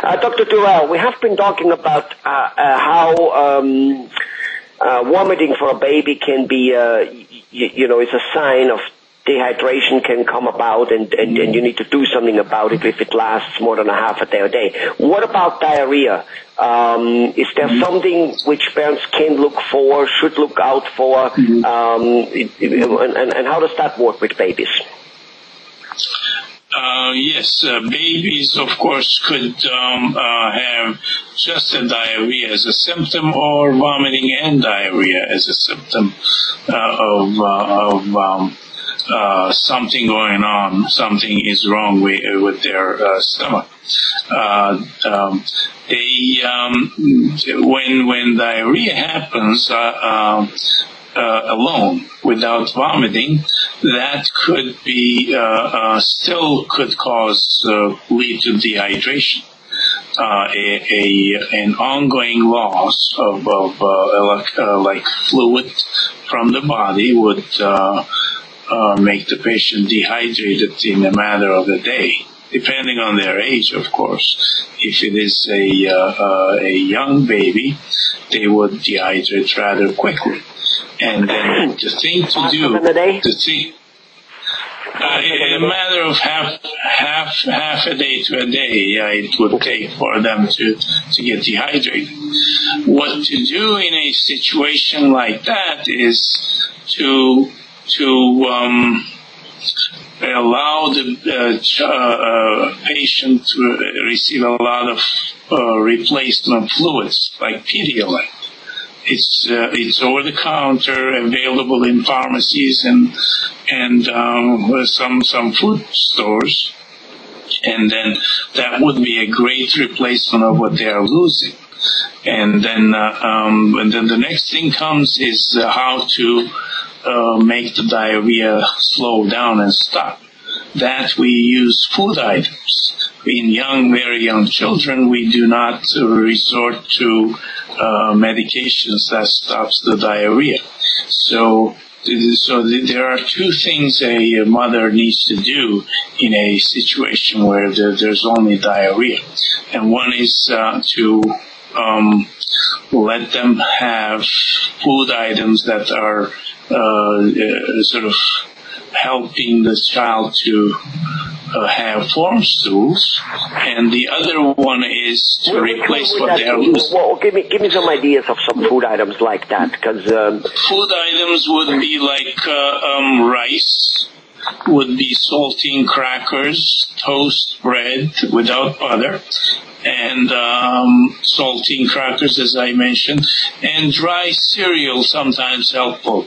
Dr. Tural, we have been talking about how vomiting for a baby can be, is a sign of dehydration can come about, and you need to do something about it if it lasts more than a half a day or day. What about diarrhea? Is there something which parents can look for, should look out for, and how does that work with babies? Yes, babies, of course, could have just a diarrhea as a symptom, or vomiting and diarrhea as a symptom of something going on. Something is wrong with their stomach. When diarrhea happens alone, without vomiting, that could be still could lead to dehydration. An ongoing loss of like fluid from the body would make the patient dehydrated in a matter of a day, depending on their age, of course. If it is a young baby, they would dehydrate rather quickly. And then the thing to do, in a matter of half a day to a day, it would take for them to get dehydrated. What to do in a situation like that is to allow the patient to receive a lot of replacement fluids, like Pediatrician. It's over the counter, available in pharmacies and some food stores, and then that would be a great replacement of what they are losing. And then the next thing comes is how to make the diarrhea slow down and stop. That we use food items. In very young children, we do not resort to medications that stops the diarrhea. So there are two things a mother needs to do in a situation where there's only diarrhea. And one is to let them have food items that are sort of helping the child to have form stools, and the other one is to replace what they are losing. Well, give me some ideas of some food items like that, because food items would be like rice, would be saltine crackers, toast bread without butter, and saltine crackers, as I mentioned, and dry cereal sometimes helpful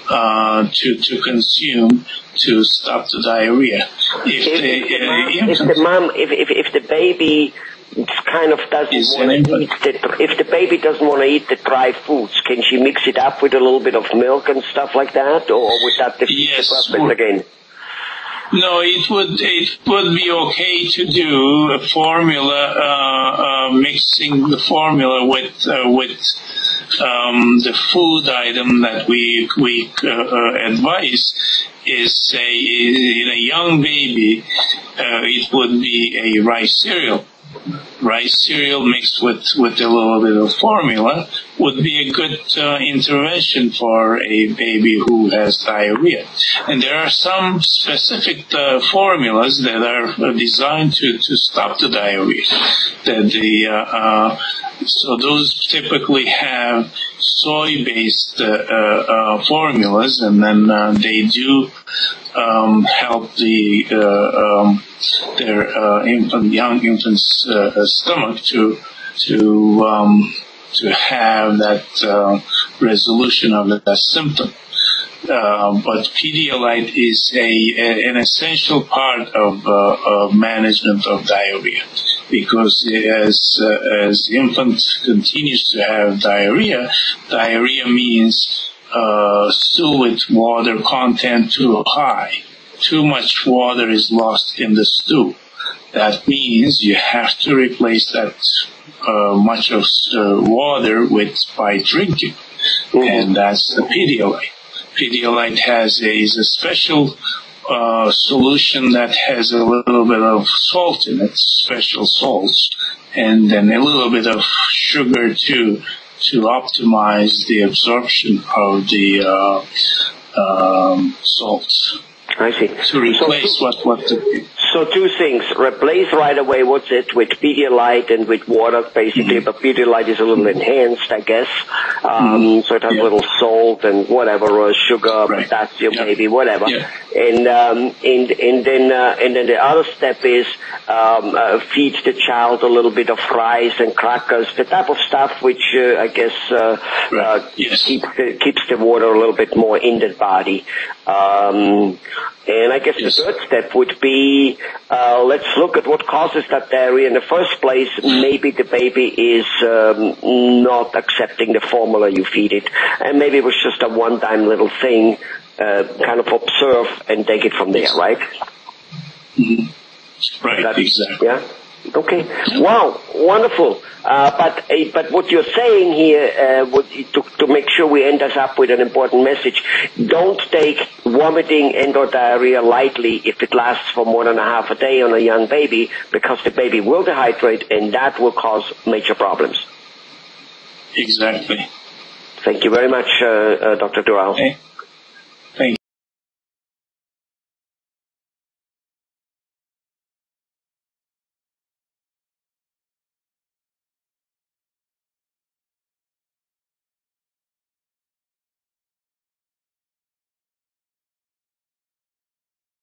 to consume to stop the diarrhea. If the baby kind of doesn't want to eat if the baby doesn't want to eat the dry foods, can she mix it up with a little bit of milk and stuff like that, or would that defeat the purpose again? No, it would be okay to do a formula, mixing the formula with the food item that we advise is, say, in a young baby, it would be a rice cereal. Rice cereal mixed with a little bit of formula would be a good intervention for a baby who has diarrhea. And there are some specific formulas that are designed to stop the diarrhea. So those typically have soy-based formulas, and then they do help their young infant's stomach to have that resolution of that symptom. But Pedialyte is an essential part of management of diarrhea, because as infant continues to have diarrhea means stool with water content too high. Too much water is lost in the stool. That means you have to replace that much of water by drinking, and that's the Pedialyte. Pedialyte is a special solution that has a little bit of salt in it, special salts, and then a little bit of sugar to optimize the absorption of the salts. I see. To replace So two things. Replace right away with Pedialyte and with water, basically, but Pedialyte is a little enhanced, I guess. So it has a little salt and whatever, sugar, potassium, maybe, whatever. And then the other step is feed the child a little bit of rice and crackers, the type of stuff which I guess keeps the water a little bit more in the body. And I guess the third step would be, let's look at what causes that diarrhea in the first place. Maybe the baby is not accepting the formula you feed it. And maybe it was just a one-time little thing, kind of observe and take it from there, right? Mm-hmm. Right, exactly. Yeah? Okay. Wow, wonderful. But what you're saying here, to make sure we end us up with an important message, don't take vomiting and/or diarrhea lightly if it lasts for more than a half a day on a young baby, because the baby will dehydrate and that will cause major problems. Exactly. Thank you very much, Dr. Tural. Okay.